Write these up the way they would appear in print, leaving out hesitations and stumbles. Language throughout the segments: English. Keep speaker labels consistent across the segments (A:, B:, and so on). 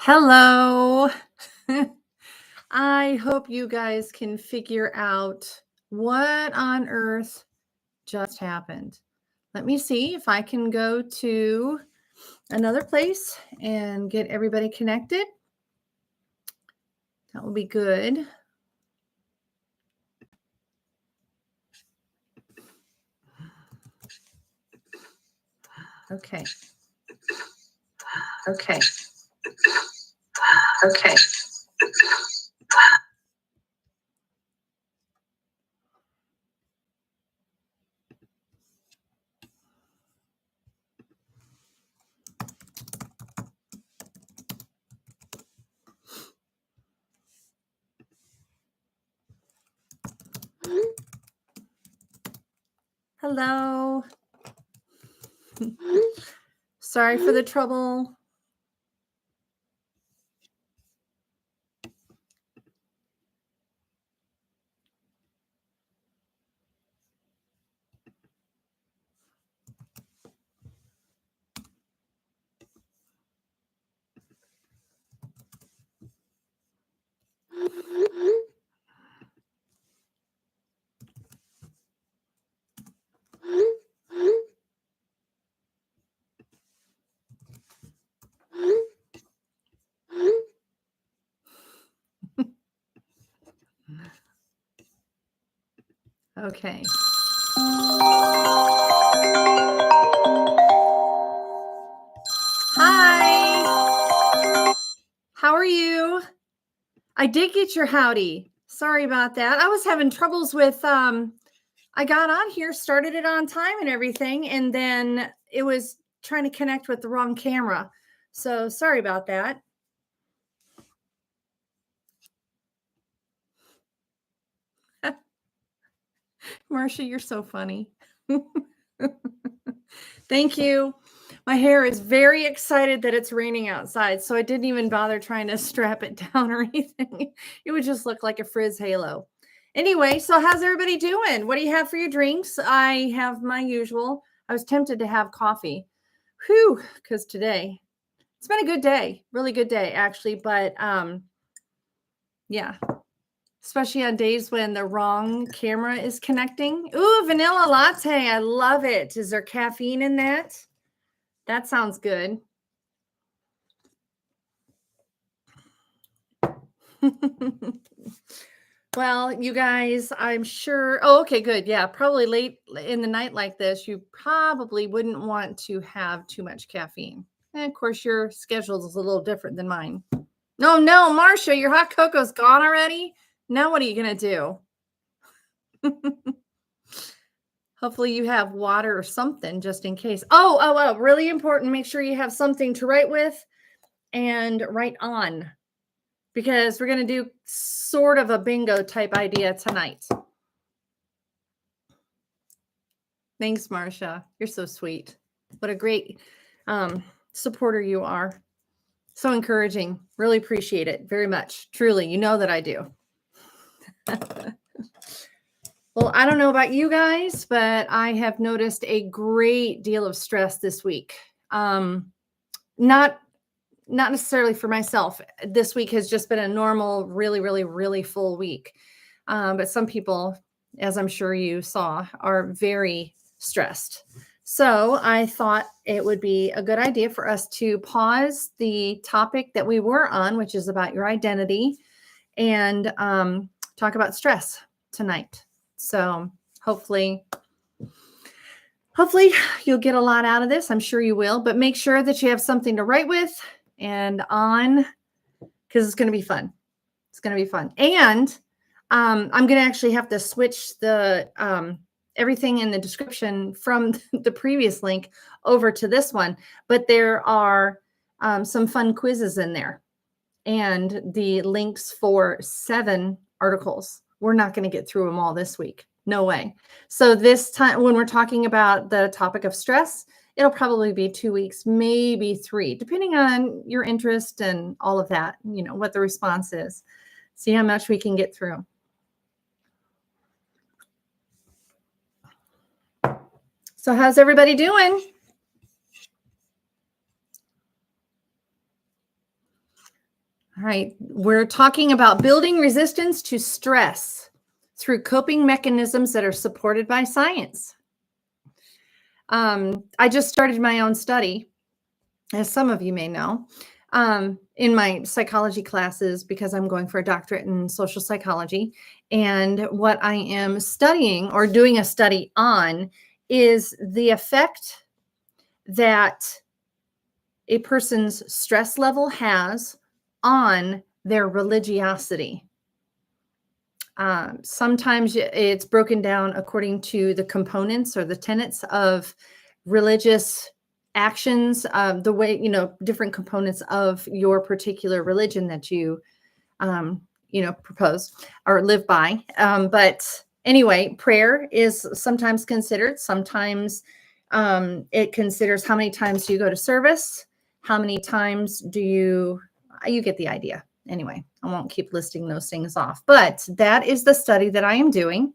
A: Hello. I hope you guys can figure out what on earth just happened. Let me see if I can go to another place and get everybody connected. That will be good. Okay. Okay. Okay. Hello. Sorry for the trouble. Okay. Hi. How are you? I did get your howdy. Sorry about that. I was having troubles with I got on here, started it on time and everything, and then it was trying to connect with the wrong camera. So sorry about that. Marcia, you're so funny. Thank you. My hair is very excited that it's raining outside, so I didn't even bother trying to strap it down or anything. It would just look like a frizz halo. Anyway, so how's everybody doing? What do you have for your drinks? I have my usual. I was tempted to have coffee. Whew, because today it's been a good day, really good day actually, but yeah, especially on days when the wrong camera is connecting. Ooh, vanilla latte. I love it. Is there caffeine in that? That sounds good. Well, you guys, I'm sure. Oh, okay, good. Yeah, probably late in the night like this, you probably wouldn't want to have too much caffeine. And of course, your schedule is a little different than mine. No, Marcia, your hot cocoa's gone already. Now, what are you going to do? Hopefully you have water or something just in case. Oh, really important. Make sure you have something to write with and write on, because we're going to do sort of a bingo type idea tonight. Thanks, Marcia. You're so sweet. What a great supporter you are. So encouraging. Really appreciate it very much. Truly, you know that I do. Well, I don't know about you guys, but I have noticed a great deal of stress this week. Not necessarily for myself. This week has just been a normal, really full week. But some people, as I'm sure you saw, are very stressed. So I thought it would be a good idea for us to pause the topic that we were on, which is about your identity, and talk about stress tonight. So hopefully you'll get a lot out of this. I'm sure you will, but make sure that you have something to write with and on, because it's going to be fun. It's going to be fun. And I'm going to actually have to switch the everything in the description from the previous link over to this one. But there are some fun quizzes in there and the links for 7 articles. We're not going to get through them all this week. No way. So this time, when we're talking about the topic of stress, it'll probably be 2 weeks, maybe 3, depending on your interest and all of that, you know, what the response is. See how much we can get through. So how's everybody doing? All right. We're talking about building resistance to stress through coping mechanisms that are supported by science. I just started my own study, as some of you may know, in my psychology classes because I'm going for a doctorate in social psychology. And what I am studying or doing a study on is the effect that a person's stress level has on their religiosity. Sometimes it's broken down according to the components or the tenets of religious actions, the way, different components of your particular religion that you, propose or live by. But anyway, prayer is sometimes considered. Sometimes it considers how many times do you go to service, how many times do you get the idea. Anyway, I won't keep listing those things off, but that is the study that I am doing.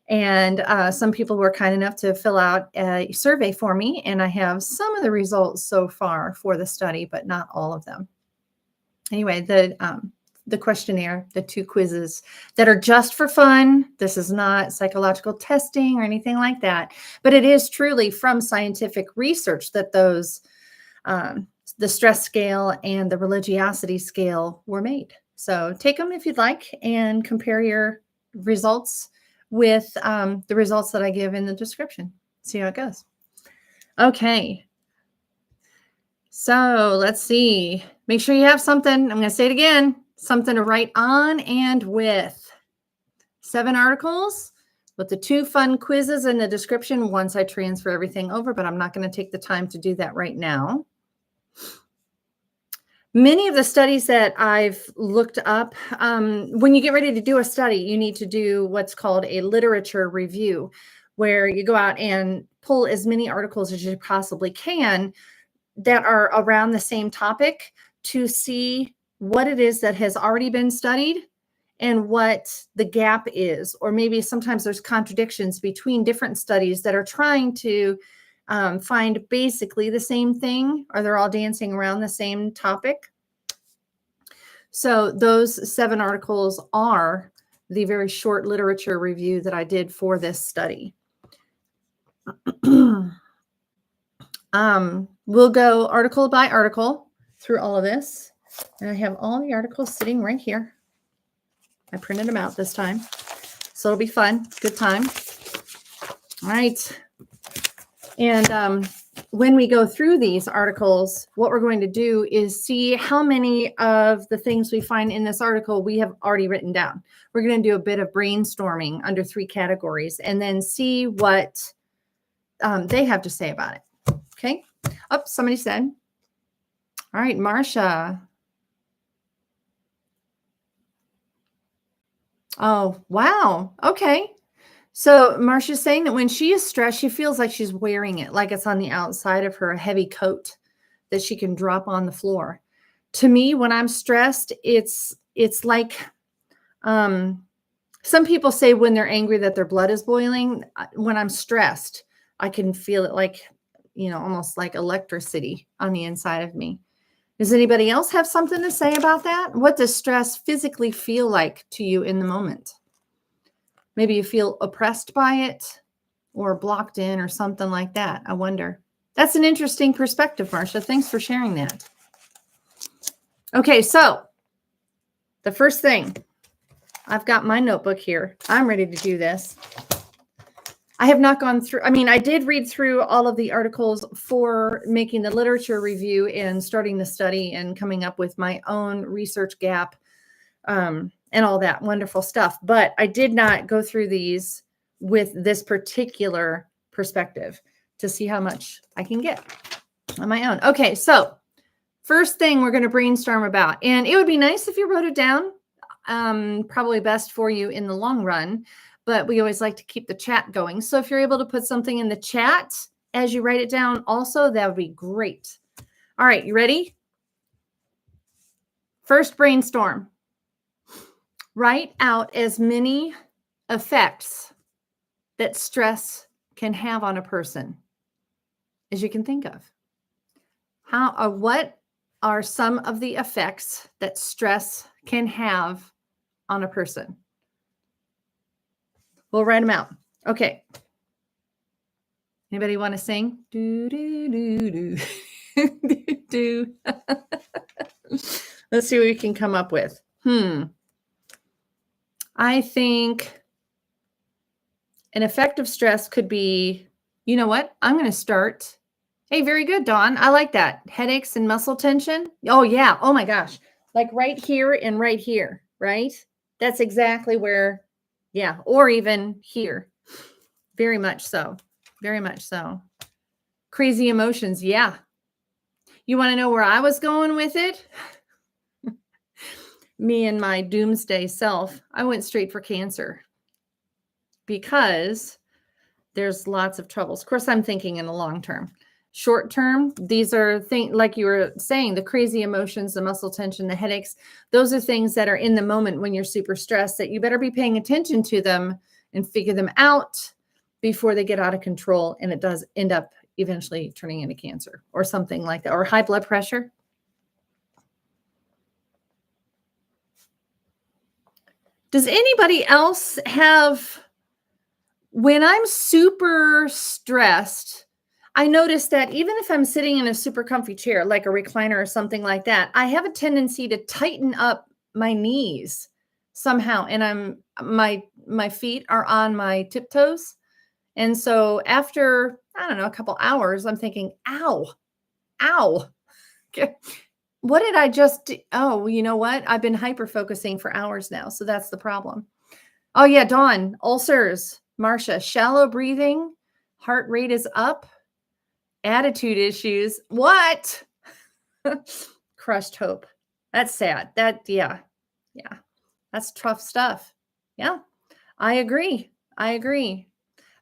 A: And some people were kind enough to fill out a survey for me, and I have some of the results so far for the study, but not all of them. Anyway, the questionnaire, the 2 quizzes that are just for fun. This is not psychological testing or anything like that, but it is truly from scientific research that those the stress scale and the religiosity scale were made. So take them if you'd like and compare your results with the results that I give in the description. See how it goes. Okay. So let's see. Make sure you have something. I'm going to say it again. Something to write on and with. 7 articles with the 2 fun quizzes in the description once I transfer everything over, but I'm not going to take the time to do that right now. Many of the studies that I've looked up, when you get ready to do a study, you need to do what's called a literature review, where you go out and pull as many articles as you possibly can that are around the same topic to see what it is that has already been studied and what the gap is. Or maybe sometimes there's contradictions between different studies that are trying to find basically the same thing, or they're all dancing around the same topic. So those 7 articles are the very short literature review that I did for this study. We'll go article by article through all of this. And I have all the articles sitting right here. I printed them out this time. So it'll be fun. Good time. All right. And when we go through these articles, what we're going to do is see how many of the things we find in this article we have already written down. We're going to do a bit of brainstorming under 3 categories and then see what they have to say about it. Okay. Oh, somebody said. All right, Marcia. Oh, wow. Okay. So Marcia's saying that when she is stressed, she feels like she's wearing it, like it's on the outside of her, a heavy coat that she can drop on the floor. To me, when I'm stressed, it's like some people say when they're angry that their blood is boiling. When I'm stressed, I can feel it like, almost like electricity on the inside of me. Does anybody else have something to say about that? What does stress physically feel like to you in the moment? Maybe you feel oppressed by it or blocked in or something like that. I wonder. That's an interesting perspective, Marcia. Thanks for sharing that. Okay, so the first thing, I've got my notebook here. I'm ready to do this. I have not gone through, I did read through all of the articles for making the literature review and starting the study and coming up with my own research gap and all that wonderful stuff. But I did not go through these with this particular perspective to see how much I can get on my own. Okay, so first thing we're going to brainstorm about, and it would be nice if you wrote it down, probably best for you in the long run, but we always like to keep the chat going. So if you're able to put something in the chat as you write it down also, that would be great. All right, you ready? First brainstorm. Write out as many effects that stress can have on a person as you can think of. What are some of the effects that stress can have on a person. We'll write them out. Okay. Anybody want to sing? Do, do, do, do. do, do. Let's see what we can come up with. I think an effect of stress could be, you know what? I'm going to start. Hey, very good, Dawn. I like that. Headaches and muscle tension. Oh, yeah. Oh, my gosh. Like right here and right here, right? That's exactly where, yeah. Or even here. Very much so. Very much so. Crazy emotions. Yeah. You want to know where I was going with it? Me and my doomsday self, I went straight for cancer because there's lots of troubles. Of course, I'm thinking in the long term. Short term, these are things like you were saying, the crazy emotions, the muscle tension, the headaches. Those are things that are in the moment when you're super stressed that you better be paying attention to them and figure them out before they get out of control. And it does end up eventually turning into cancer or something like that, or high blood pressure. Does anybody else have, when I'm super stressed, I notice that even if I'm sitting in a super comfy chair, like a recliner or something like that, I have a tendency to tighten up my knees somehow. And my feet are on my tiptoes. And so after, I don't know, a couple hours, I'm thinking, ow. What did I just do? Oh, you know what? I've been hyper focusing for hours now. So that's the problem. Oh yeah, Dawn, ulcers, Marcia, shallow breathing, heart rate is up, attitude issues. What? Crushed hope. That's sad. Yeah. That's tough stuff. Yeah, I agree.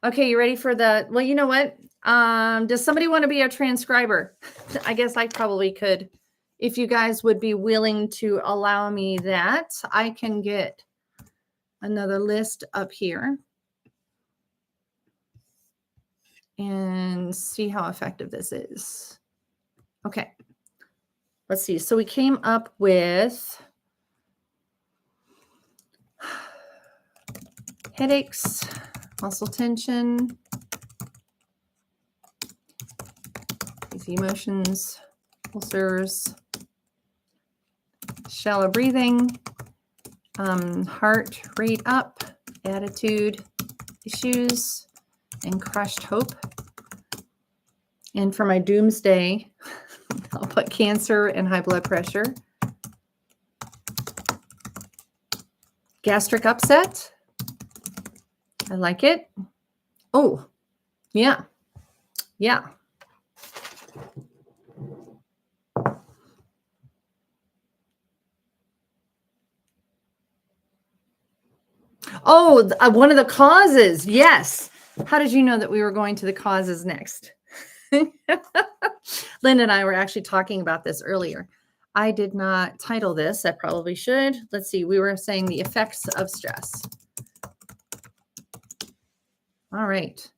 A: Okay, you ready for well, you know what? Does somebody want to be a transcriber? I guess I probably could. If you guys would be willing to allow me that, I can get another list up here and see how effective this is. Okay, let's see. So we came up with headaches, muscle tension, easy emotions, ulcers, shallow breathing, heart rate up, attitude issues, and crushed hope. And for my doomsday, I'll put cancer and high blood pressure. Gastric upset. I like it. Oh, yeah. Oh, one of the causes. Yes. How did you know that we were going to the causes next? Linda and I were actually talking about this earlier. I did not title this. I probably should. Let's see. We were saying the effects of stress. All right.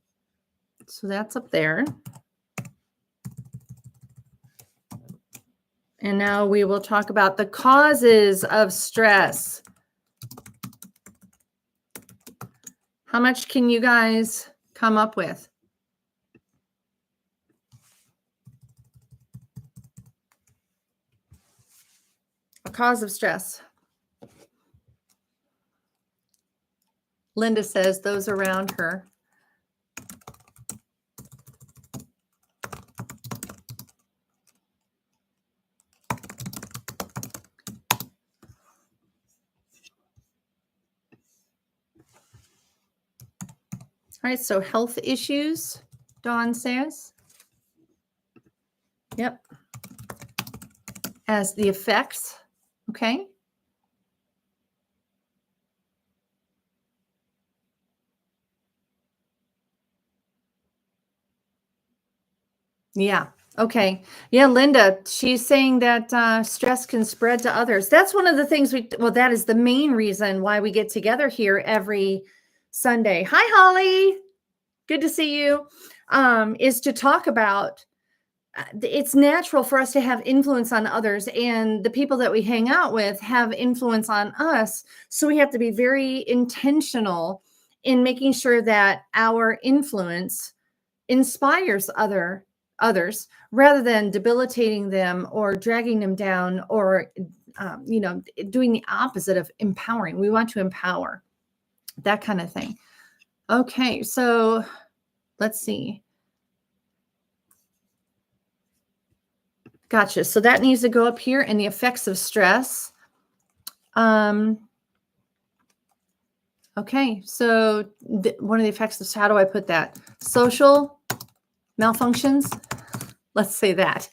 A: So that's up there. And now we will talk about the causes of stress. How much can you guys come up with? A cause of stress. Linda says those around her. All right, so health issues, Dawn says. Yep. As the effects, okay. Yeah. Okay. Yeah, Linda, she's saying that stress can spread to others. That's one of the things that is the main reason why we get together here every Sunday. Hi, Holly. Good to see you. Is to talk about it's natural for us to have influence on others, and the people that we hang out with have influence on us. So we have to be very intentional in making sure that our influence inspires others rather than debilitating them or dragging them down or doing the opposite of empowering. We want to empower, that kind of thing. Okay, so let's see. Gotcha. So that needs to go up here, and the effects of stress. Okay, so one of the effects of, how do I put that? Social malfunctions. Let's say that.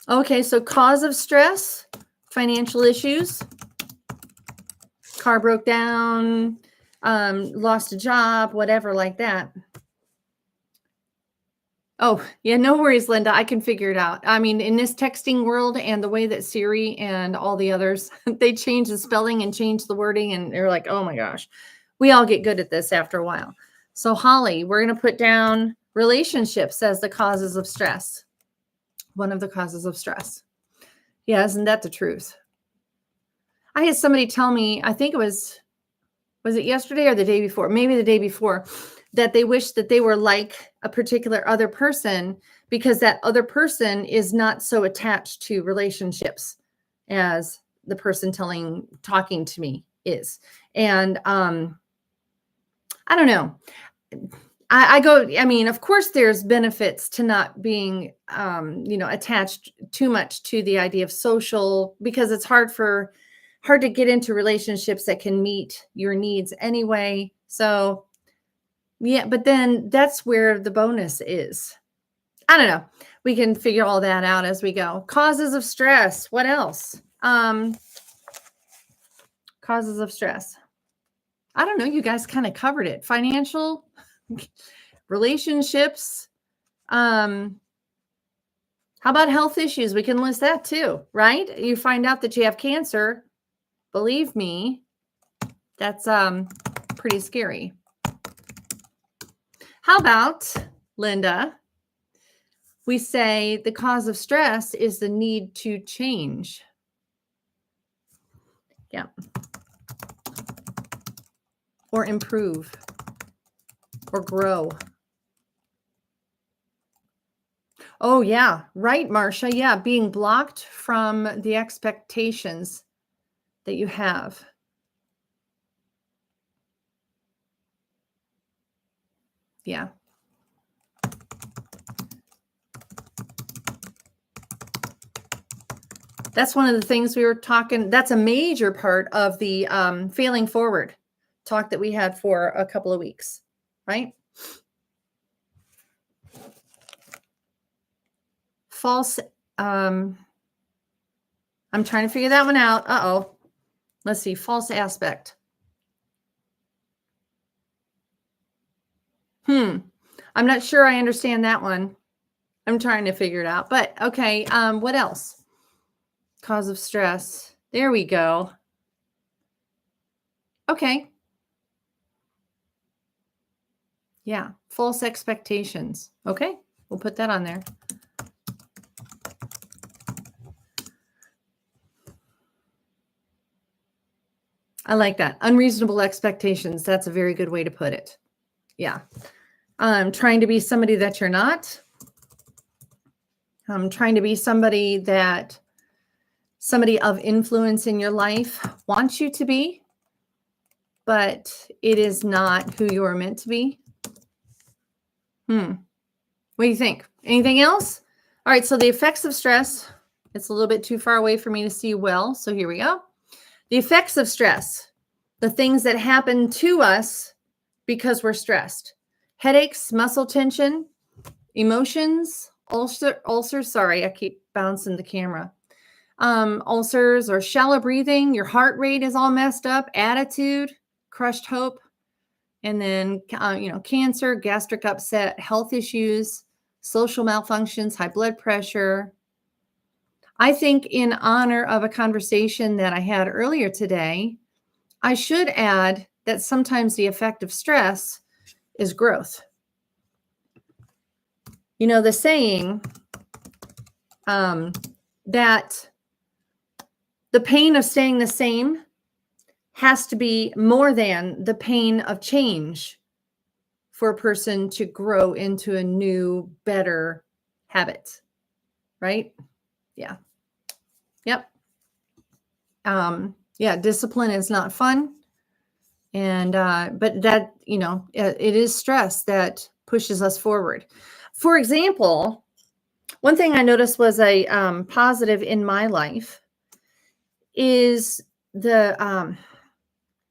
A: Okay, so cause of stress, financial issues, car broke down, lost a job, whatever like that. Oh, yeah, no worries, Linda. I can figure it out. I mean, in this texting world and the way that Siri and all the others, they change the spelling and change the wording, and they're like, oh my gosh, we all get good at this after a while. So Holly, we're going to put down relationships as the causes of stress. One of the causes of stress. Yeah, isn't that the truth? I had somebody tell me, I think it was it yesterday or the day before? Maybe the day before, that they wish that they were like a particular other person because that other person is not so attached to relationships as the person talking to me is. And I don't know. I mean, of course there's benefits to not being, attached too much to the idea of social, because it's hard to get into relationships that can meet your needs anyway. So yeah, but then that's where the bonus is. I don't know. We can figure all that out as we go. Causes of stress. What else? Causes of stress. I don't know. You guys kind of covered it. Financial, relationships. How about health issues? We can list that too, right? You find out that you have cancer. Believe me, that's pretty scary. How about, Linda, we say the cause of stress is the need to change. Yeah. Or improve or grow. Oh, yeah. Right, Marcia. Yeah. Being blocked from the expectations that you have. Yeah. That's one of the things we were talking. That's a major part of the failing forward talk that we had for a couple of weeks, right? False. I'm trying to figure that one out. Uh-oh. Let's see. False aspect. I'm not sure I understand that one. I'm trying to figure it out. But okay. What else? Cause of stress. There we go. Okay. Yeah. False expectations. Okay. We'll put that on there. I like that. Unreasonable expectations. That's a very good way to put it. Yeah. Trying to be somebody that you're not. Trying to be somebody of influence in your life wants you to be, but it is not who you are meant to be. What do you think? Anything else? All right. So the effects of stress. It's a little bit too far away for me to see well. So here we go. The effects of stress. The things that happen to us because we're stressed. Headaches, muscle tension, emotions, ulcers. Sorry, I keep bouncing the camera. Ulcers or shallow breathing. Your heart rate is all messed up. Attitude, crushed hope. And then, cancer, gastric upset, health issues, social malfunctions, high blood pressure. I think in honor of a conversation that I had earlier today, I should add that sometimes the effect of stress is growth. You know, the saying that the pain of staying the same has to be more than the pain of change for a person to grow into a new, better habit, right? Yeah. Yep. Yeah, discipline is not fun. And, but that, you know, it is stress that pushes us forward. For example, one thing I noticed was a positive in my life is the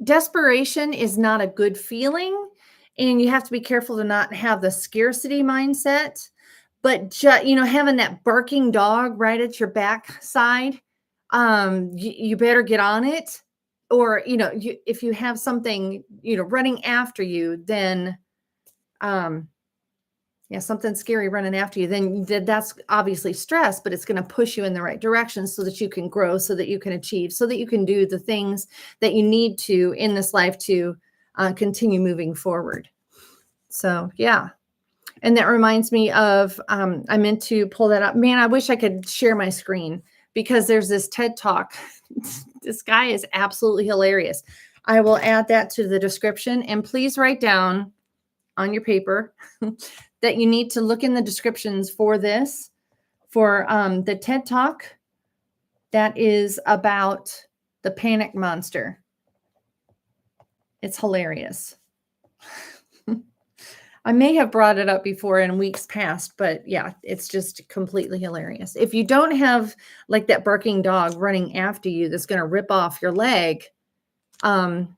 A: desperation is not a good feeling. And you have to be careful to not have the scarcity mindset. But, you know, having that barking dog right at your backside, you better get on it. Or, you know, if you have something, you know, running after you, then, yeah, something scary running after you, then that's obviously stress, but it's going to push you in the right direction so that you can grow, so that you can achieve, so that you can do the things that you need to in this life to continue moving forward. So, yeah. And that reminds me of, I meant to pull that up. Man, I wish I could share my screen because there's this TED Talk. This guy is absolutely hilarious. I will add that to the description. And please write down on your paper that you need to look in the descriptions for this, for the TED Talk that is about the panic monster. It's hilarious. I may have brought it up before in weeks past, but yeah, it's just completely hilarious. If you don't have like that barking dog running after you that's going to rip off your leg, then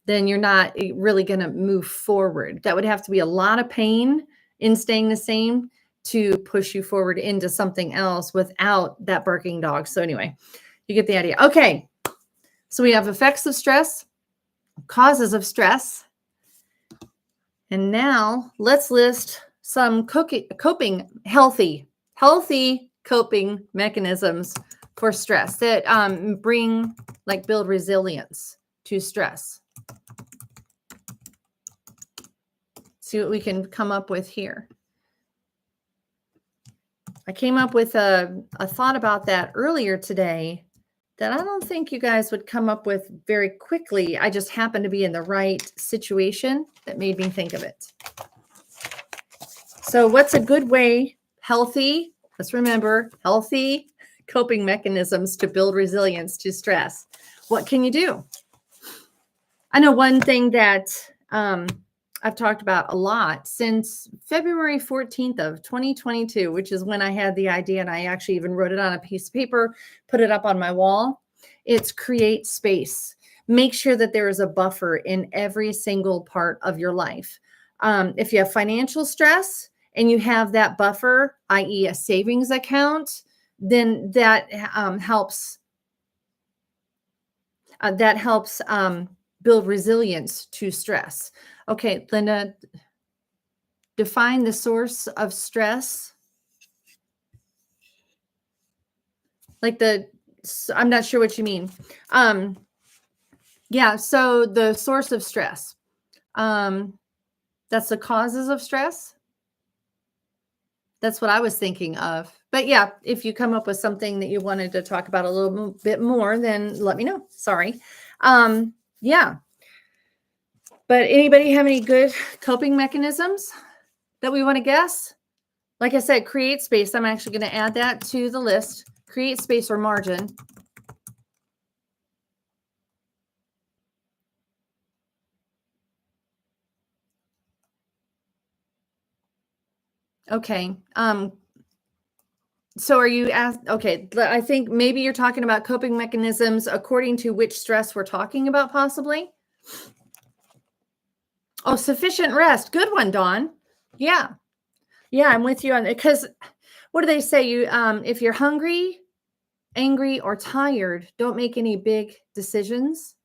A: you're not really going to move forward. That would have to be a lot of pain in staying the same to push you forward into something else without that barking dog. So anyway, you get the idea. Okay. So we have effects of stress, causes of stress. And now let's list some healthy coping mechanisms for stress that build resilience to stress. See what we can come up with here. I came up with a thought about that earlier today that I don't think you guys would come up with very quickly. I just happened to be in the right situation that made me think of it. So what's a good way, let's remember, healthy coping mechanisms to build resilience to stress? What can you do? I know one thing that I've talked about a lot since February 14th of 2022, which is when I had the idea, and I actually even wrote it on a piece of paper, put it up on my wall. It's create space. Make sure that there is a buffer in every single part of your life. If you have financial stress and you have that buffer, i.e. a savings account, then that helps build resilience to stress. Okay, Linda, define the source of stress. I'm not sure what you mean. Yeah, so the source of stress. That's the causes of stress. That's what I was thinking of. But yeah, if you come up with something that you wanted to talk about a little bit more, then let me know. Sorry. Yeah. But anybody have any good coping mechanisms that we want to guess? Like I said, create space. I'm actually going to add that to the list. Create space or margin. Okay. So are you asked? Okay. I think maybe you're talking about coping mechanisms according to which stress we're talking about, possibly. Oh, sufficient rest. Good one, Dawn. Yeah. Yeah, I'm with you on it. Because what do they say? If you're hungry, angry, or tired, don't make any big decisions.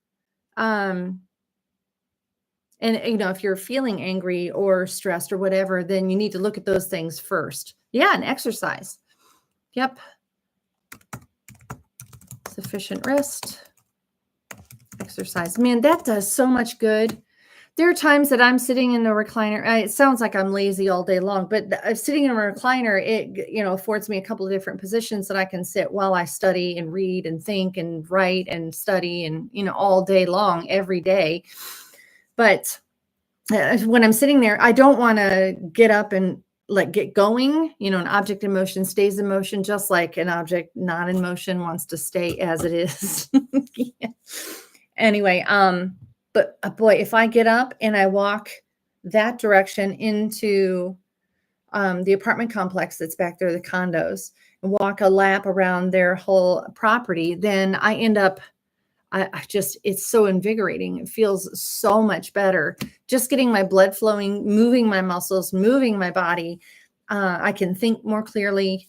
A: And if you're feeling angry or stressed or whatever, then you need to look at those things first. Yeah, and exercise. Yep. Sufficient rest. Exercise. Man, that does so much good. There are times that I'm sitting in the recliner. It sounds like I'm lazy all day long, but sitting in a recliner, it, affords me a couple of different positions that I can sit while I study and read and think and write and study and, all day long, every day. But when I'm sitting there, I don't want to get up and get going. An object in motion stays in motion, just like an object not in motion wants to stay as it is. Yeah. Anyway, but boy, if I get up and I walk that direction into the apartment complex that's back there, the condos, and walk a lap around their whole property, then I end up, it's so invigorating. It feels so much better. Just getting my blood flowing, moving my muscles, moving my body. I can think more clearly.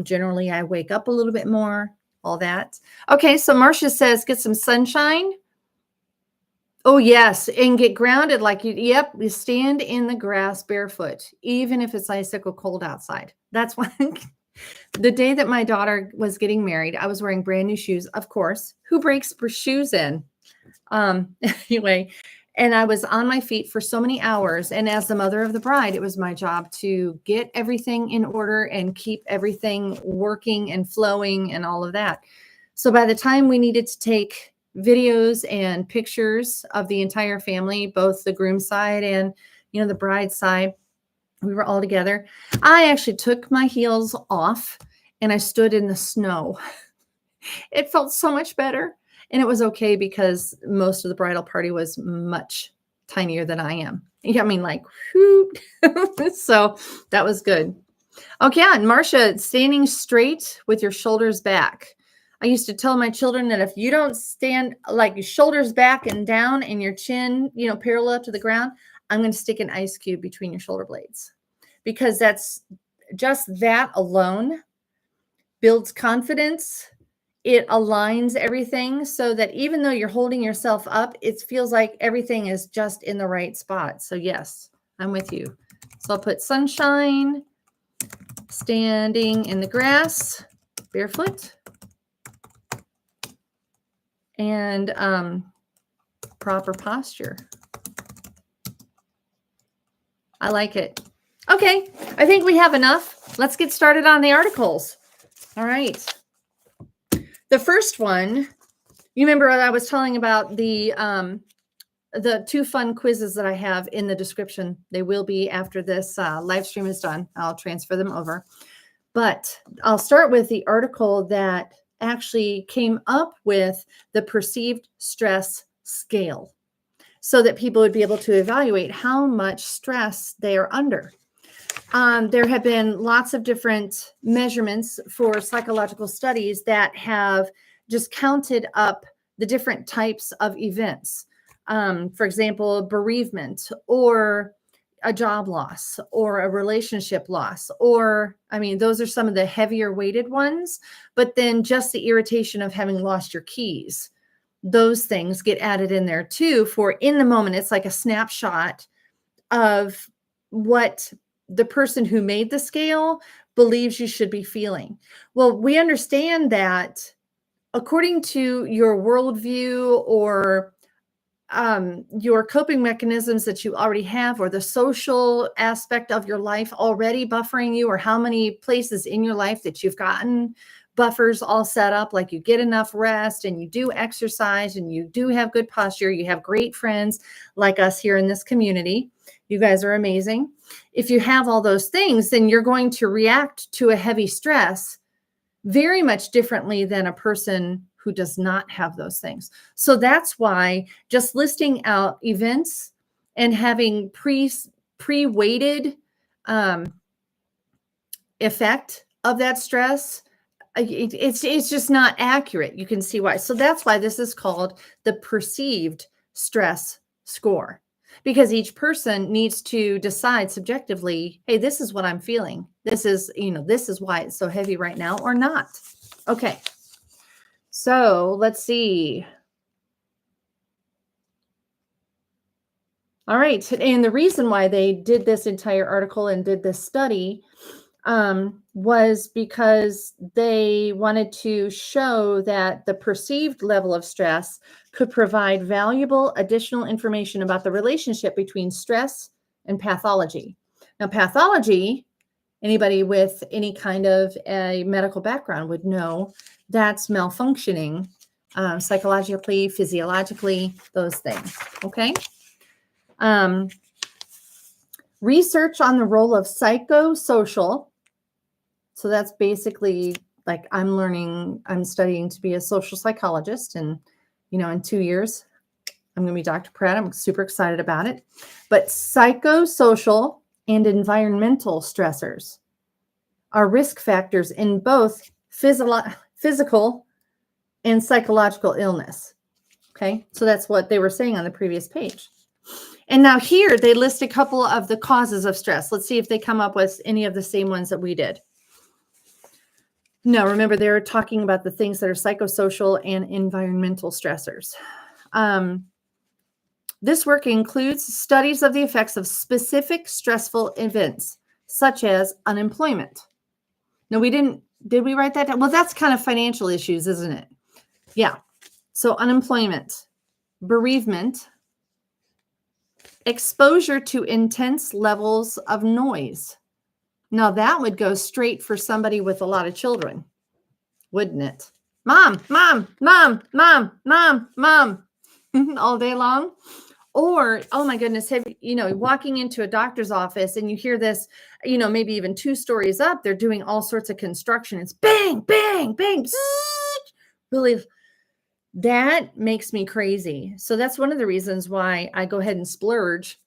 A: Generally, I wake up a little bit more, all that. Okay, so Marcia says, get some sunshine. Oh, yes. And get grounded you stand in the grass barefoot, even if it's icicle cold outside. That's why the day that my daughter was getting married, I was wearing brand new shoes, of course. Who breaks shoes in? Anyway, and I was on my feet for so many hours. And as the mother of the bride, it was my job to get everything in order and keep everything working and flowing and all of that. So by the time we needed to take videos and pictures of the entire family, both the groom side and, the bride side, we were all together. I actually took my heels off and I stood in the snow. It felt so much better. And it was okay because most of the bridal party was much tinier than I am. I mean, whoo. So that was good. Okay, and Marcia, standing straight with your shoulders back. I used to tell my children that if you don't stand your shoulders back and down and your chin, parallel to the ground, I'm going to stick an ice cube between your shoulder blades, because that's just that alone builds confidence. It aligns everything so that even though you're holding yourself up, it feels like everything is just in the right spot. So yes, I'm with you. So I'll put sunshine, standing in the grass, barefoot, and proper posture. I like it. Okay, I think we have enough. Let's get started on the articles. All right. The first one, you remember I was telling about the 2 fun quizzes that I have in the description. They will be after this live stream is done. I'll transfer them over. But I'll start with the article that actually came up with the perceived stress scale so that people would be able to evaluate how much stress they are under. There have been lots of different measurements for psychological studies that have just counted up the different types of events. For example, bereavement or a job loss or a relationship loss, or, those are some of the heavier weighted ones, but then just the irritation of having lost your keys. Those things get added in there too, for in the moment. It's like a snapshot of what the person who made the scale believes you should be feeling. Well, we understand that according to your worldview or your coping mechanisms that you already have, or the social aspect of your life already buffering you, or how many places in your life that you've gotten buffers all set up, like you get enough rest and you do exercise and you do have good posture, you have great friends like us here in this community. You guys are amazing. If you have all those things, then you're going to react to a heavy stress very much differently than a person who does not have those things. So that's why just listing out events and having pre-weighted effect of that stress, it's just not accurate. You can see why. So that's why this is called the perceived stress score, because each person needs to decide subjectively, hey, this is what I'm feeling. This is why it's so heavy right now, or not. Okay. So let's see. All right. And the reason why they did this entire article and did this study was because they wanted to show that the perceived level of stress could provide valuable additional information about the relationship between stress and pathology. Now, pathology, anybody with any kind of a medical background would know that's malfunctioning psychologically, physiologically, those things. Okay. Research on the role of psychosocial. So that's basically like I'm studying to be a social psychologist. And, in 2 years, I'm going to be Dr. Pratt. I'm super excited about it. But psychosocial and environmental stressors are risk factors in both physical and psychological illness. Okay. So that's what they were saying on the previous page. And now here they list a couple of the causes of stress. Let's see if they come up with any of the same ones that we did. No, remember they're talking about the things that are psychosocial and environmental stressors. This work includes studies of the effects of specific stressful events, such as unemployment. No, did we write that down? Well, that's kind of financial issues, isn't it? Yeah. So unemployment, bereavement, exposure to intense levels of noise. Now that would go straight for somebody with a lot of children, wouldn't it? Mom, mom, mom, mom, mom, mom, all day long. Or, oh my goodness, walking into a doctor's office and you hear this, maybe even 2 stories up, they're doing all sorts of construction. It's bang, bang, bang. Really, that makes me crazy. So that's one of the reasons why I go ahead and splurge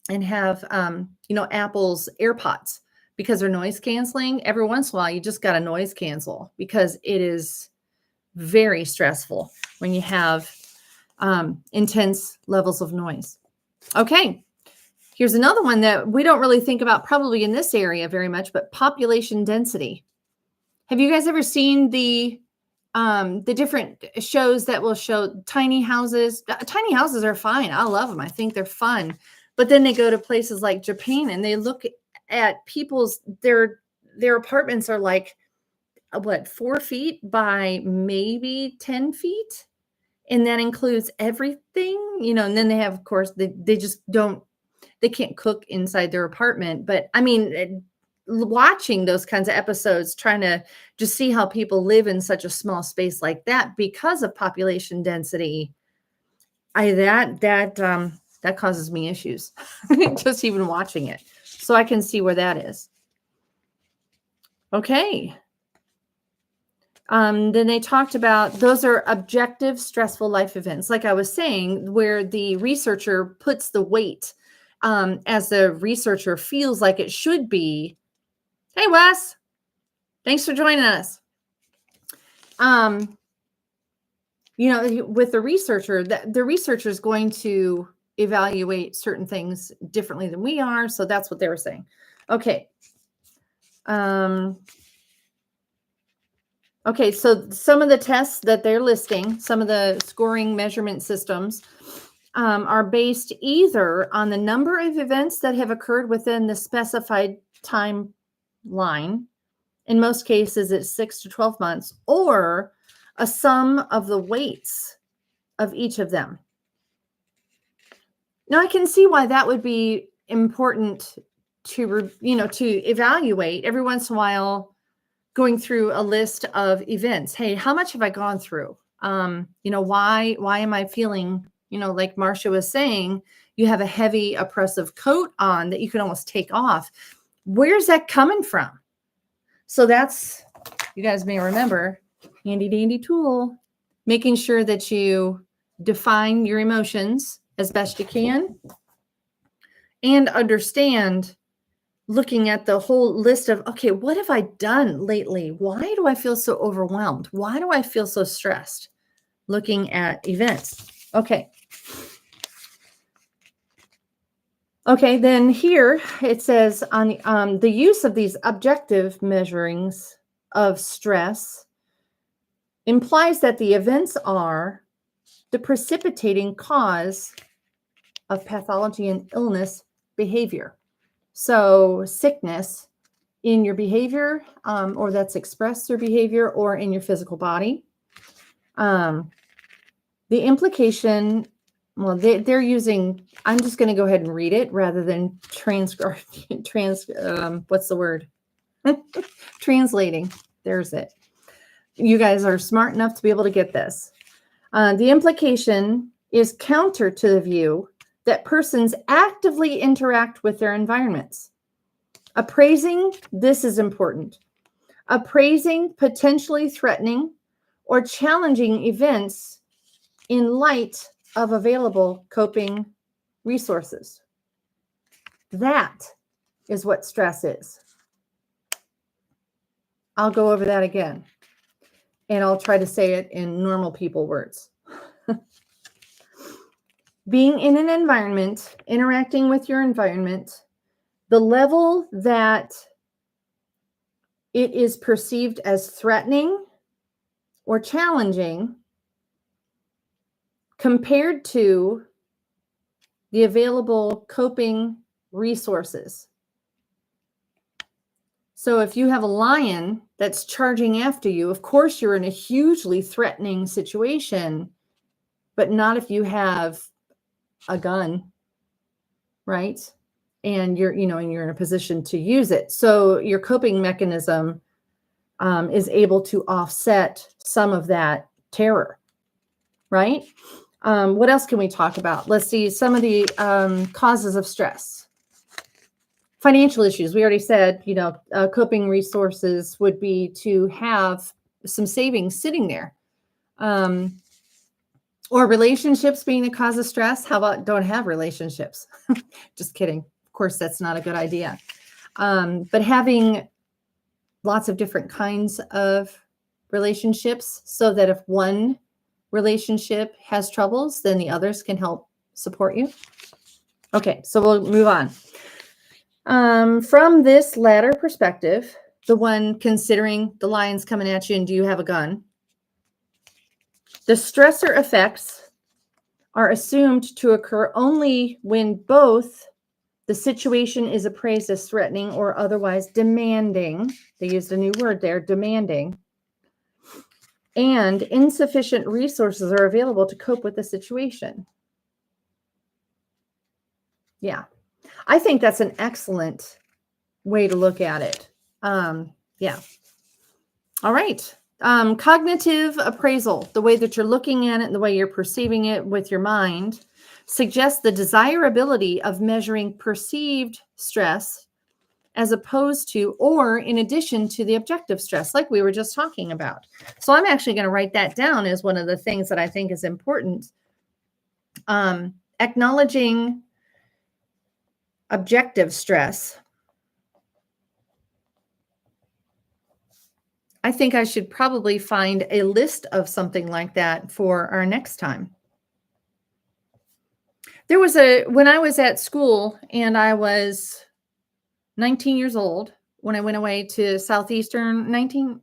A: and have, Apple's AirPods, because they're noise canceling. Every once in a while, you just got to noise cancel because it is very stressful when you have intense levels of noise. Okay. Here's another one that we don't really think about probably in this area very much, but population density. Have you guys ever seen the different shows that will show tiny houses? Tiny houses are fine. I love them. I think they're fun. But then they go to places like Japan and they look at their apartments are like, 4 feet by maybe 10 feet. And that includes everything, and then they have, of course, they can't cook inside their apartment. But I mean, watching those kinds of episodes, trying to just see how people live in such a small space like that because of population density, that causes me issues just even watching it. So I can see where that is. Okay. Then they talked about those are objective stressful life events, like I was saying, where the researcher puts the weight as the researcher feels like it should be. Hey, Wes, thanks for joining us. With the researcher, the researcher is going to evaluate certain things differently than we are. So that's what they were saying. Okay. Okay, so some of the tests that they're listing, some of the scoring measurement systems are based either on the number of events that have occurred within the specified timeline. In most cases, it's 6 to 12 months, or a sum of the weights of each of them. Now, I can see why that would be important to evaluate every once in a while. Going through a list of events. Hey, how much have I gone through? Why am I feeling, like Marcia was saying, you have a heavy oppressive coat on that you can almost take off. Where's that coming from? So that's, you guys may remember, handy dandy tool, making sure that you define your emotions as best you can and understand, looking at the whole list of, okay, what have I done lately? Why do I feel so overwhelmed? Why do I feel so stressed? Looking at events. Okay. Okay, then here it says on the use of these objective measurings of stress implies that the events are the precipitating cause of pathology and illness behavior. So sickness in your behavior, or that's expressed through behavior or in your physical body. The implication, well, they're using, I'm just going to go ahead and read it rather than what's the word? Translating. There's it. You guys are smart enough to be able to get this. The implication is counter to the view that persons actively interact with their environments. Appraising, this is important. Appraising potentially threatening or challenging events in light of available coping resources. That is what stress is. I'll go over that again, and I'll try to say it in normal people words. Being in an environment, interacting with your environment, the level that it is perceived as threatening or challenging compared to the available coping resources. So if you have a lion that's charging after you, of course you're in a hugely threatening situation, but not if you have a gun, right? And you're in a position to use it. So your coping mechanism is able to offset some of that terror, right? What else can we talk about? Let's see some of the causes of stress. Financial issues. We already said, coping resources would be to have some savings sitting there. Or relationships being the cause of stress. How about don't have relationships? Just kidding. Of course, that's not a good idea. But having lots of different kinds of relationships so that if one relationship has troubles, then the others can help support you. Okay, so we'll move on. From this latter perspective, the one considering the lion's coming at you and do you have a gun, the stressor effects are assumed to occur only when both the situation is appraised as threatening or otherwise demanding. They used a new word there, demanding. And insufficient resources are available to cope with the situation. Yeah, I think that's an excellent way to look at it. Yeah. All right. Cognitive appraisal, the way that you're looking at it and the way you're perceiving it with your mind, suggests the desirability of measuring perceived stress as opposed to, or in addition to the objective stress, like we were just talking about. So I'm actually going to write that down as one of the things that I think is important. Acknowledging objective stress. I think I should probably find a list of something like that for our next time. When I was at school and I was 19 years old, when I went away to Southeastern, 19.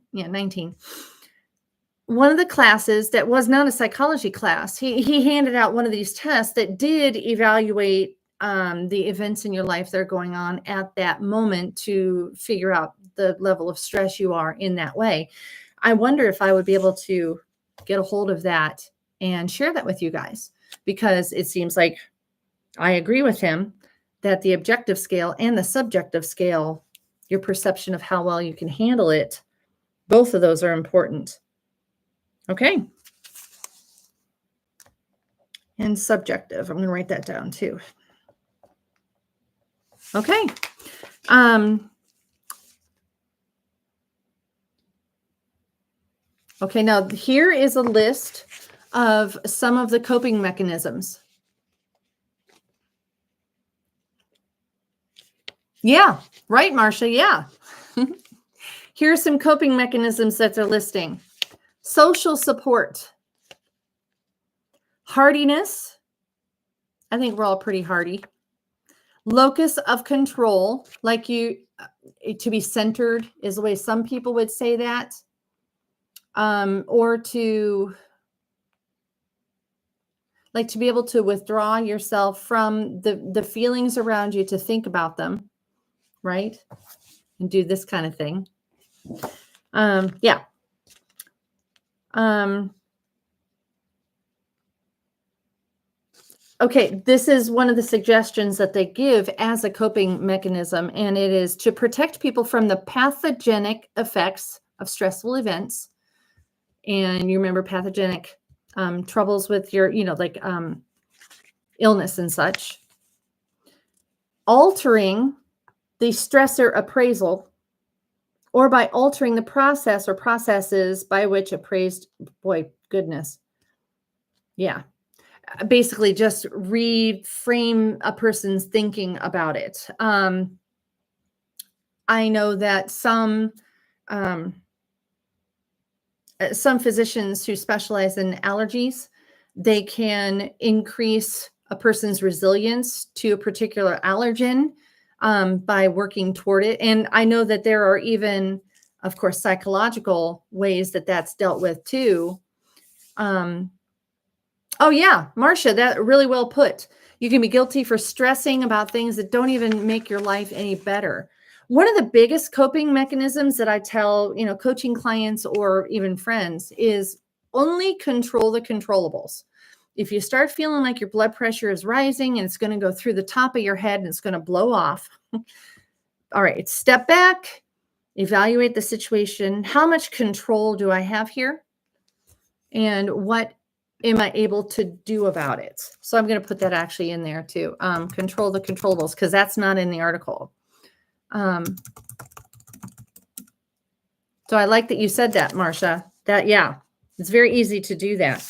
A: One of the classes that was not a psychology class, he handed out one of these tests that did evaluate the events in your life that are going on at that moment to figure out the level of stress you are in that way. I wonder if I would be able to get a hold of that and share that with you guys, because it seems like I agree with him that the objective scale and the subjective scale, your perception of how well you can handle it, both of those are important. Okay. And subjective. I'm going to write that down too. Okay. Okay, now here is a list of some of the coping mechanisms. Yeah, right, Marcia. Yeah. Here are some coping mechanisms that they're listing. Social support. Hardiness. I think we're all pretty hardy. Locus of control, like to be centered is the way some people would say that. Or to be able to withdraw yourself from the feelings around you to think about them, right? and do this kind of thing. Yeah. Okay, this is one of the suggestions that they give as a coping mechanism, and it is to protect people from the pathogenic effects of stressful events. And you remember pathogenic troubles with your, like illness and such. Altering the stressor appraisal, or by altering the process or processes by which appraised, boy, goodness. Yeah. Basically just reframe a person's thinking about it. I know that some physicians who specialize in allergies, they can increase a person's resilience to a particular allergen by working toward it. And I know that there are even, of course, psychological ways that that's dealt with too. Oh yeah, Marcia, that really well put. You can be guilty for stressing about things that don't even make your life any better. One of the biggest coping mechanisms that I tell, coaching clients or even friends is only control the controllables. If you start feeling like your blood pressure is rising and it's going to go through the top of your head and it's going to blow off, all right, step back, evaluate the situation. How much control do I have here? And what am I able to do about it? So I'm going to put that actually in there too. Control the controllables, because that's not in the article. So I like that you said that, Marcia. Yeah, it's very easy to do that.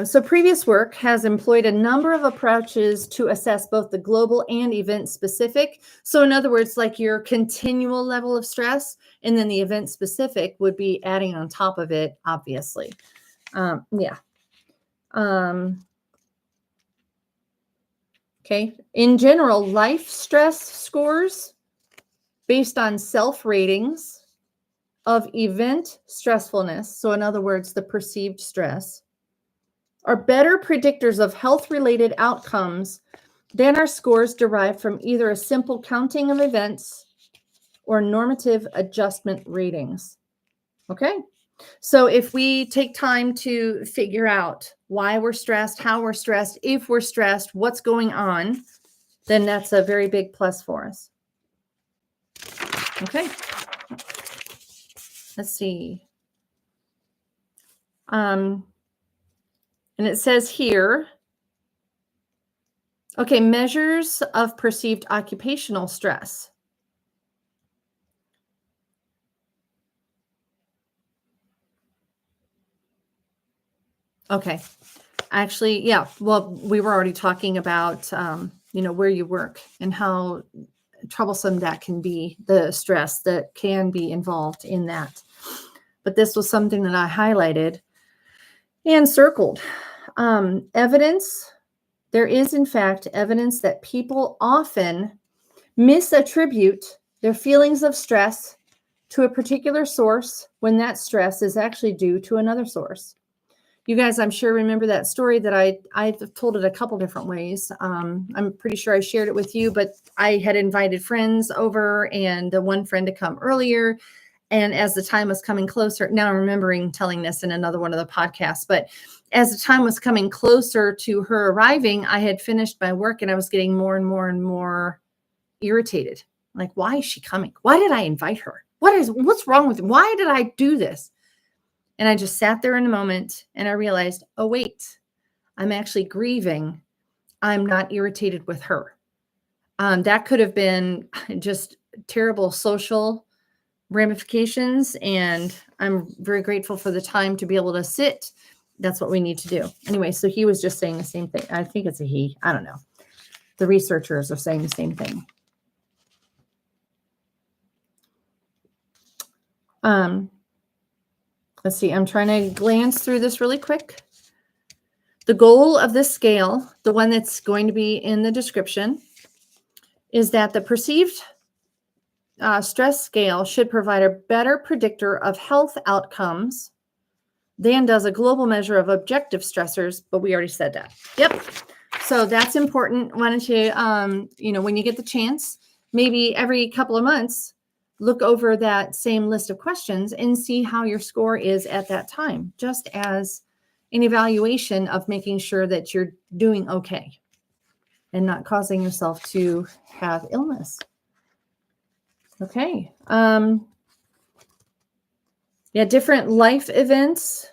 A: So previous work has employed a number of approaches to assess both the global and event specific. So in other words, like your continual level of stress, and then the event specific would be adding on top of it, obviously. Yeah. Okay. In general, life stress scores based on self ratings of event stressfulness. So in other words, the perceived stress are better predictors of health related outcomes than are scores derived from either a simple counting of events or normative adjustment ratings. Okay. So if we take time to figure out why we're stressed, how we're stressed, if we're stressed, what's going on, then that's a very big plus for us. Okay. Let's see. And it says here, okay, measures of perceived occupational stress. Okay. Actually, yeah. Well, we were already talking about, where you work and how troublesome that can be, the stress that can be involved in that. But this was something that I highlighted and circled. Evidence. There is, in fact, evidence that people often misattribute their feelings of stress to a particular source when that stress is actually due to another source. You guys, I'm sure, remember that story that I've told it a couple different ways. I'm pretty sure I shared it with you, but I had invited friends over and the one friend to come earlier. And as the time was coming closer, now I'm remembering telling this in another one of the podcasts, but as the time was coming closer to her arriving, I had finished my work and I was getting more and more and more irritated. Like, why is she coming? Why did I invite her? What's wrong with me? Why did I do this? And I just sat there in a moment and I realized, oh, wait, I'm actually grieving. I'm not irritated with her. That could have been just terrible social ramifications. And I'm very grateful for the time to be able to sit. That's what we need to do. Anyway, so he was just saying the same thing. I think it's a he. I don't know. The researchers are saying the same thing. Let's see. I'm trying to glance through this really quick. The goal of this scale, the one that's going to be in the description, is that the perceived stress scale should provide a better predictor of health outcomes than does a global measure of objective stressors, but we already said that. Yep. So that's important. Why don't you, when you get the chance, maybe every couple of months, look over that same list of questions and see how your score is at that time, just as an evaluation of making sure that you're doing okay and not causing yourself to have illness. Okay. Yeah, different life events.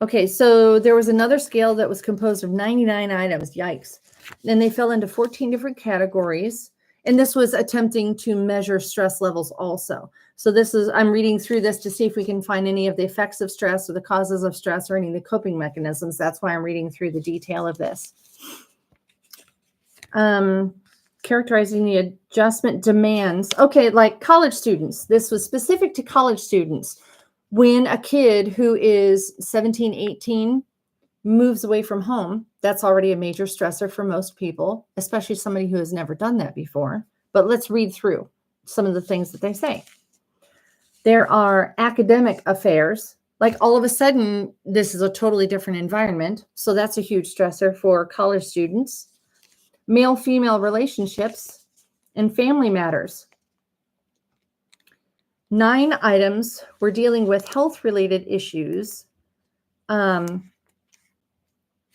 A: Okay, so there was another scale that was composed of 99 items. Yikes. And they fell into 14 different categories. And this was attempting to measure stress levels also. So I'm reading through this to see if we can find any of the effects of stress or the causes of stress or any of the coping mechanisms. That's why I'm reading through the detail of this. Characterizing the adjustment demands. Okay, like college students. This was specific to college students. When a kid who is 17, 18 moves away from home, that's already a major stressor for most people, especially somebody who has never done that before. But let's read through some of the things that they say. There are academic affairs. Like all of a sudden, this is a totally different environment. So that's a huge stressor for college students. Male-female relationships and family matters. 9 items were dealing with health-related issues.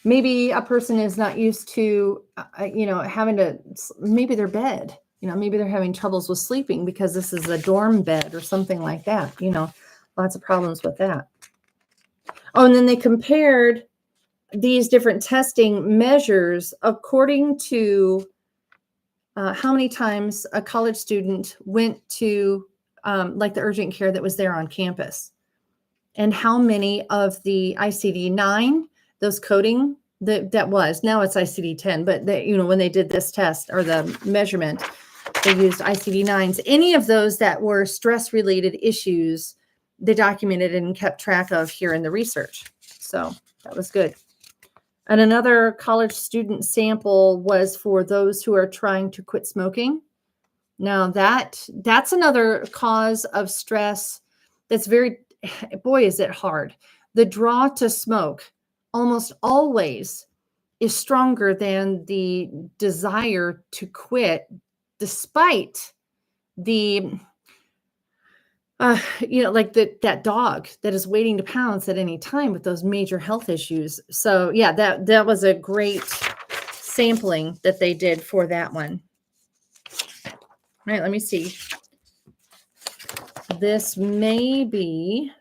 A: Maybe a person is not used to, having to, maybe their bed, maybe they're having troubles with sleeping because this is a dorm bed or something like that. Lots of problems with that. Oh, and then they compared these different testing measures according to how many times a college student went to like the urgent care that was there on campus, and how many of the ICD-9, those coding that was, now it's ICD-10, but when they did this test or the measurement, they used ICD-9s. Any of those that were stress-related issues, they documented and kept track of here in the research. So that was good. And another college student sample was for those who are trying to quit smoking. Now that's another cause of stress that's boy, is it hard. The draw to smoke almost always is stronger than the desire to quit, despite the that dog that is waiting to pounce at any time with those major health issues. So yeah, that was a great sampling that they did for that one. All right, let me see. This may be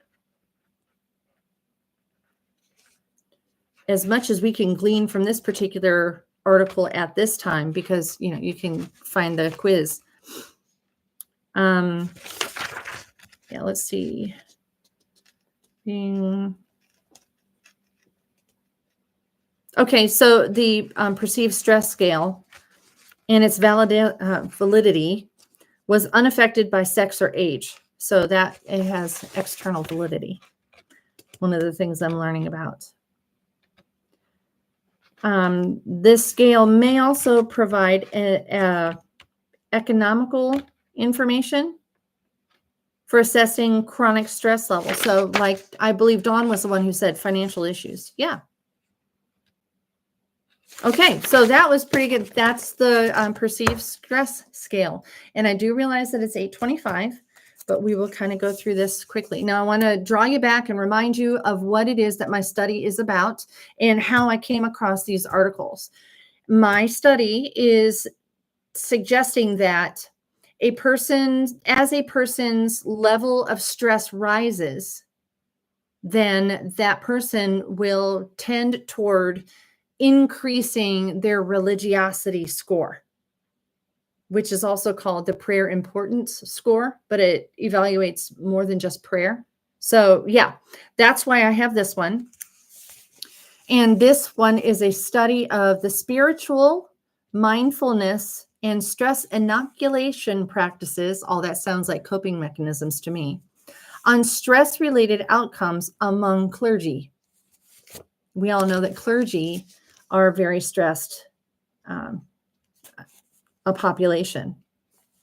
A: as much as we can glean from this particular article at this time, because you can find the quiz. Yeah, let's see. Okay, so the perceived stress scale and its validity was unaffected by sex or age. So that it has external validity. One of the things I'm learning about. This scale may also provide economical information for assessing chronic stress levels. So like, I believe Dawn was the one who said financial issues. Yeah. Okay, so that was pretty good. That's the perceived stress scale. And I do realize that it's 8:25, but we will kind of go through this quickly. Now, I want to draw you back and remind you of what it is that my study is about and how I came across these articles. My study is suggesting that as a person's level of stress rises, then that person will tend toward increasing their religiosity score, which is also called the prayer importance score, but it evaluates more than just prayer. So yeah, that's why I have this one. And this one is a study of the spiritual, mindfulness, and stress inoculation practices. All that sounds like coping mechanisms to me. On stress-related outcomes among clergy. We all know that clergy are very stressed a population.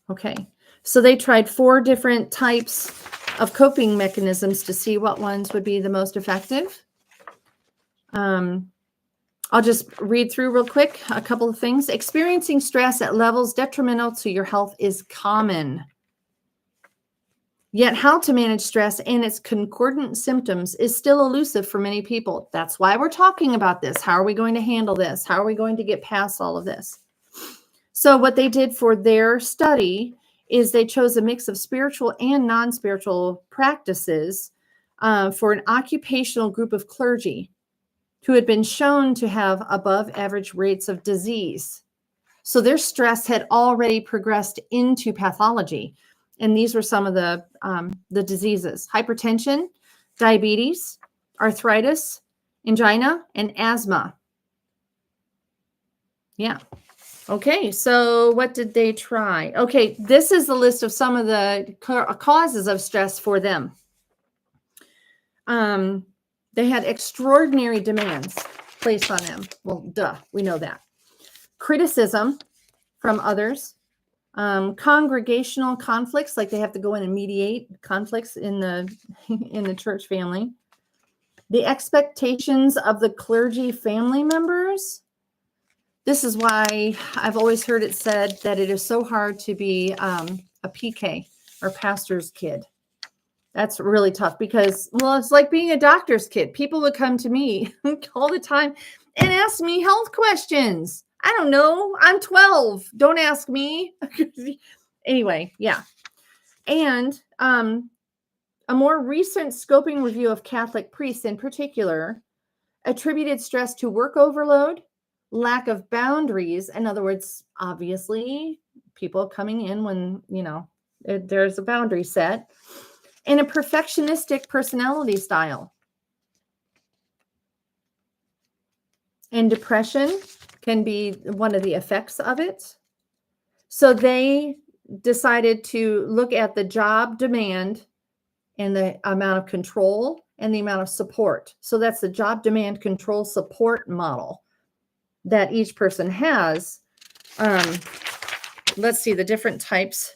A: Okay, so they tried 4 different types of coping mechanisms to see what ones would be the most effective. I'll just read through real quick a couple of things. Experiencing stress at levels detrimental to your health is common. Yet how to manage stress and its concordant symptoms is still elusive for many people. That's why we're talking about this. How are we going to handle this? How are we going to get past all of this? So what they did for their study is they chose a mix of spiritual and non-spiritual practices for an occupational group of clergy who had been shown to have above average rates of disease. So their stress had already progressed into pathology. And these were some of the diseases: hypertension, diabetes, arthritis, angina, and asthma. Yeah. Okay, so what did they try? Okay, this is the list of some of the causes of stress for them. They had extraordinary demands placed on them. Well, duh, we know that. Criticism from others. Congregational conflicts, like they have to go in and mediate conflicts in the church family. The expectations of the clergy family members. This is why I've always heard it said that it is so hard to be a PK or pastor's kid. That's really tough because, well, it's like being a doctor's kid. People would come to me all the time and ask me health questions. I don't know. I'm 12. Don't ask me. Anyway, yeah. And a more recent scoping review of Catholic priests in particular attributed stress to work overload, lack of boundaries. In other words, obviously, people coming in when, there's a boundary set, and a perfectionistic personality style. And depression can be one of the effects of it. So they decided to look at the job demand and the amount of control and the amount of support. So that's the job demand control support model that each person has. Let's see the different types.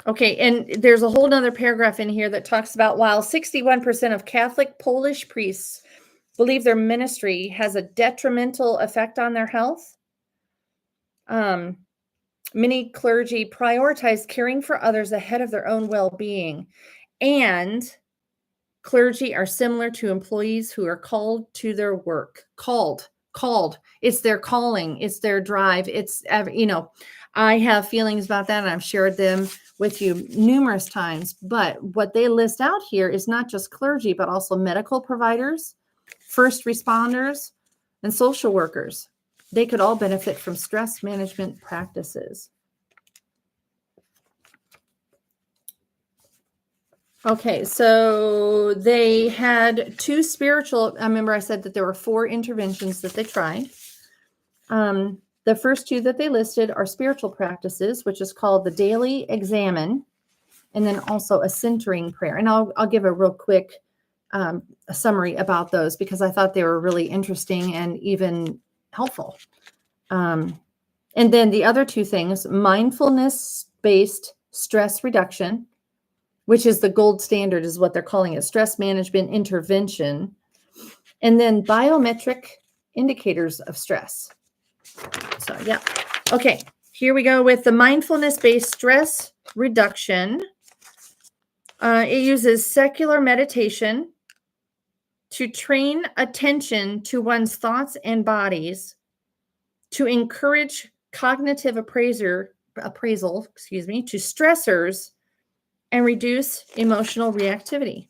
A: Okay, and there's a whole nother paragraph in here that talks about while 61% of Catholic Polish priests believe their ministry has a detrimental effect on their health, many clergy prioritize caring for others ahead of their own well-being. And clergy are similar to employees who are called to their work. Called. It's their calling. It's their drive. It's, I have feelings about that, and I've shared them with you numerous times. But what they list out here is not just clergy, but also medical providers, first responders, and social workers. They could all benefit from stress management practices. Okay, so they had two spiritual, I remember I said that there were 4 interventions that they tried. The first 2 that they listed are spiritual practices, which is called the daily examine, and then also a centering prayer. And I'll give a real quick a summary about those because I thought they were really interesting and even helpful. And then the other 2 things, mindfulness-based stress reduction, which is the gold standard, is what they're calling it, stress management intervention, and then biometric indicators of stress. So, yeah. Okay, here we go with the mindfulness-based stress reduction. It uses secular meditation to train attention to one's thoughts and bodies, to encourage cognitive appraisal, to stressors, and reduce emotional reactivity.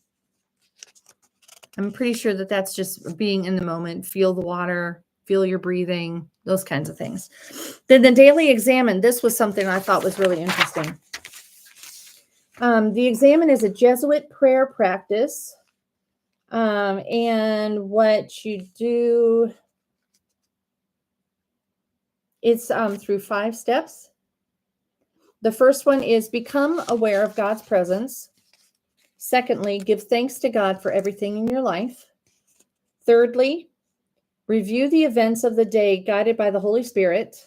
A: I'm pretty sure that that's just being in the moment, feel the water, feel your breathing, those kinds of things. Then the daily examine, this was something I thought was really interesting. The examine is a Jesuit prayer practice. And what you do, it's through 5 steps. The first one is become aware of God's presence. Secondly, give thanks to God for everything in your life. Thirdly, review the events of the day guided by the Holy Spirit.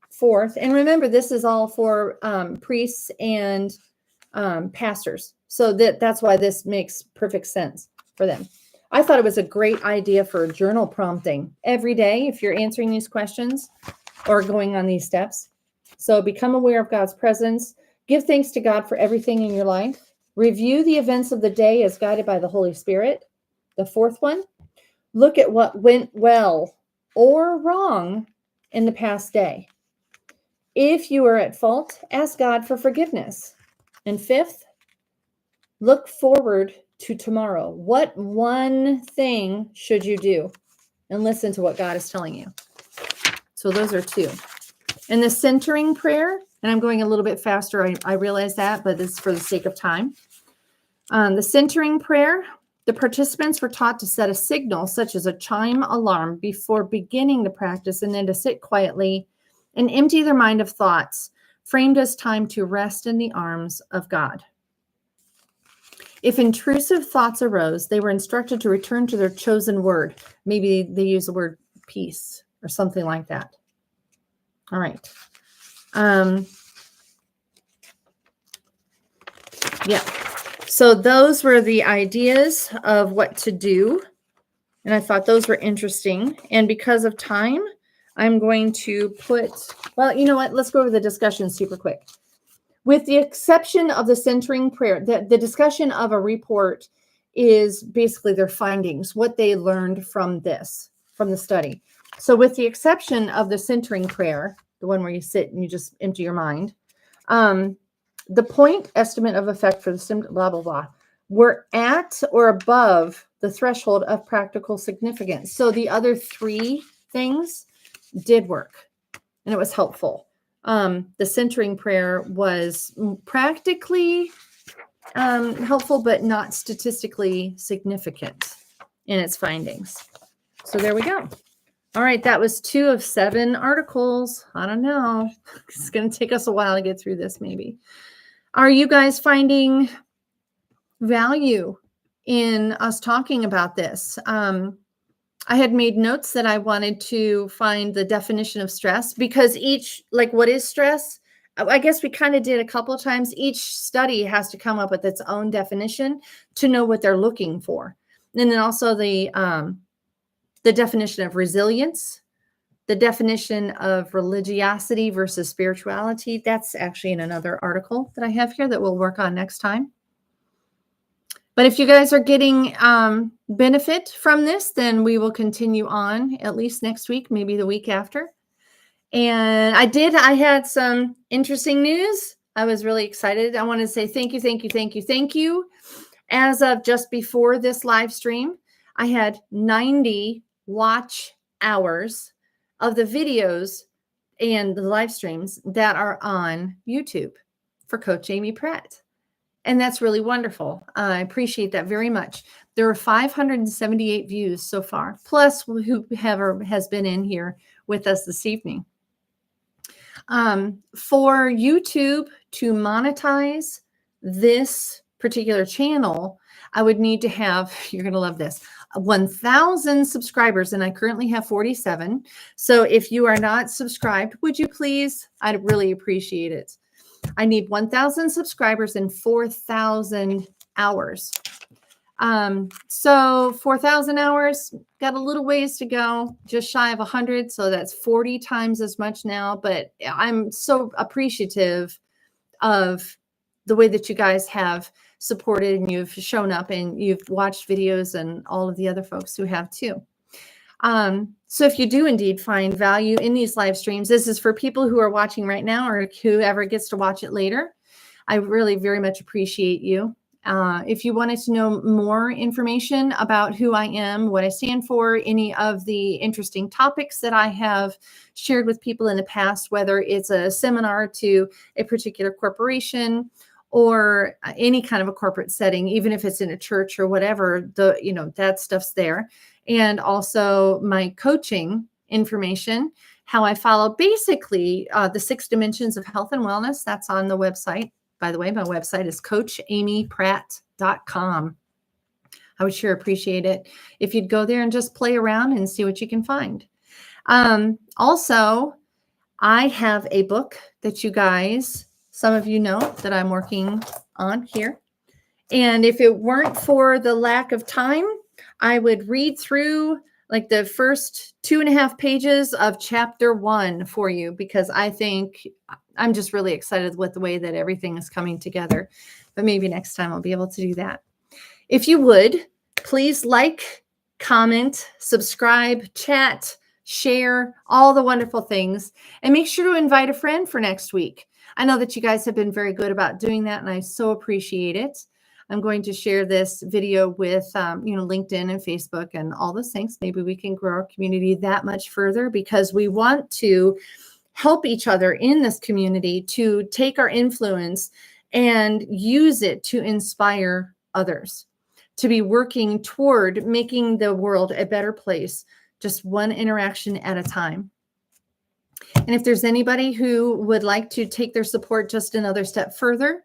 A: Fourth, and remember, this is all for priests and pastors. So that's why this makes perfect sense for them. I thought it was a great idea for journal prompting every day if you're answering these questions or going on these steps. So become aware of God's presence. Give thanks to God for everything in your life. Review the events of the day as guided by the Holy Spirit. The fourth one, look at what went well or wrong in the past day. If you are at fault, ask God for forgiveness. And fifth, look forward to tomorrow. What one thing should you do? And listen to what God is telling you. So those are two. And the centering prayer, and I'm going a little bit faster, I realize that, but it's for the sake of time. The centering prayer, the participants were taught to set a signal, such as a chime alarm, before beginning the practice, and then to sit quietly and empty their mind of thoughts, framed as time to rest in the arms of God. If intrusive thoughts arose, they were instructed to return to their chosen word. Maybe they use the word peace or something like that. All right. Yeah. So those were the ideas of what to do. And I thought those were interesting. And because of time, I'm going to put, well, you know what? Let's go over the discussion super quick. With the exception of the centering prayer, the discussion of a report is basically their findings, what they learned from this, from the study. So with the exception of the centering prayer, the one where you sit and you just empty your mind, the point estimate of effect for the symptom, blah, blah, blah, were at or above the threshold of practical significance. So the other three things did work, and it was helpful. The centering prayer was practically helpful, but not statistically significant in its findings. So there we go. All right, that was 2 of 7 articles. I don't know. It's going to take us a while to get through this, maybe. Are you guys finding value in us talking about this? I had made notes that I wanted to find the definition of stress, because each, like, what is stress? I guess we kind of did a couple of times. Each study has to come up with its own definition to know what they're looking for. And then also the definition of resilience, the definition of religiosity versus spirituality. That's actually in another article that I have here that we'll work on next time. But if you guys are getting benefit from this, then we will continue on at least next week, maybe the week after. And I had some interesting news. I was really excited. I want to say thank you. As of just before this live stream, I had 90 watch hours of the videos and the live streams that are on YouTube for Coach Amy Pratt. And that's really wonderful. I appreciate that very much. There are 578 views so far, plus whoever has been in here with us this evening. For YouTube to monetize this particular channel, I would need to have, you're going to love this, 1,000 subscribers, and I currently have 47. So if you are not subscribed, would you please? I'd really appreciate it. I need 1,000 subscribers and 4,000 hours. So 4,000 hours, got a little ways to go, just shy of 100. So that's 40 times as much now. But I'm so appreciative of the way that you guys have supported and you've shown up and you've watched videos, and all of the other folks who have too. So if you do indeed find value in these live streams, this is for people who are watching right now or whoever gets to watch it later. I really very much appreciate you. If you wanted to know more information about who I am, what I stand for, any of the interesting topics that I have shared with people in the past, whether it's a seminar to a particular corporation or any kind of a corporate setting, even if it's in a church or whatever, that stuff's there. And also my coaching information, how I follow basically the 6 dimensions of health and wellness. That's on the website. By the way, my website is coachamypratt.com. I would sure appreciate it if you'd go there and just play around and see what you can find. Also, I have a book that you guys, some of you know that I'm working on here. And if it weren't for the lack of time, I would read through like the first 2.5 pages of chapter 1 for you, because I think I'm just really excited with the way that everything is coming together. But maybe next time I'll be able to do that. If you would, please like, comment, subscribe, chat, share, all the wonderful things, and make sure to invite a friend for next week. I know that you guys have been very good about doing that, and I so appreciate it. I'm going to share this video with, LinkedIn and Facebook and all those things. Maybe we can grow our community that much further, because we want to help each other in this community to take our influence and use it to inspire others, to be working toward making the world a better place, just one interaction at a time. And if there's anybody who would like to take their support just another step further,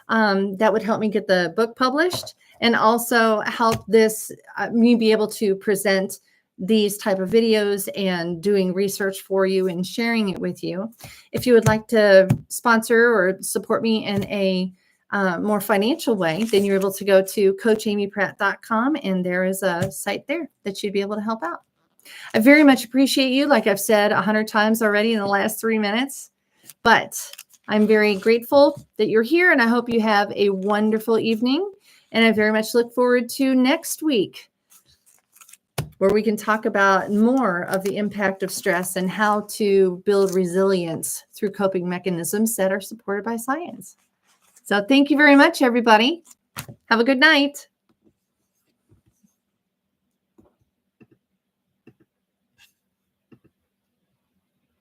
A: that would help me get the book published, and also help this me be able to present these type of videos and doing research for you and sharing it with you. If you would like to sponsor or support me in a more financial way, then you're able to go to coachamypratt.com, and there is a site there that you'd be able to help out. I very much appreciate you, like I've said 100 times already in the last 3 minutes, but I'm very grateful that you're here, and I hope you have a wonderful evening. And I very much look forward to next week, where we can talk about more of the impact of stress and how to build resilience through coping mechanisms that are supported by science. So thank you very much, everybody. Have a good night.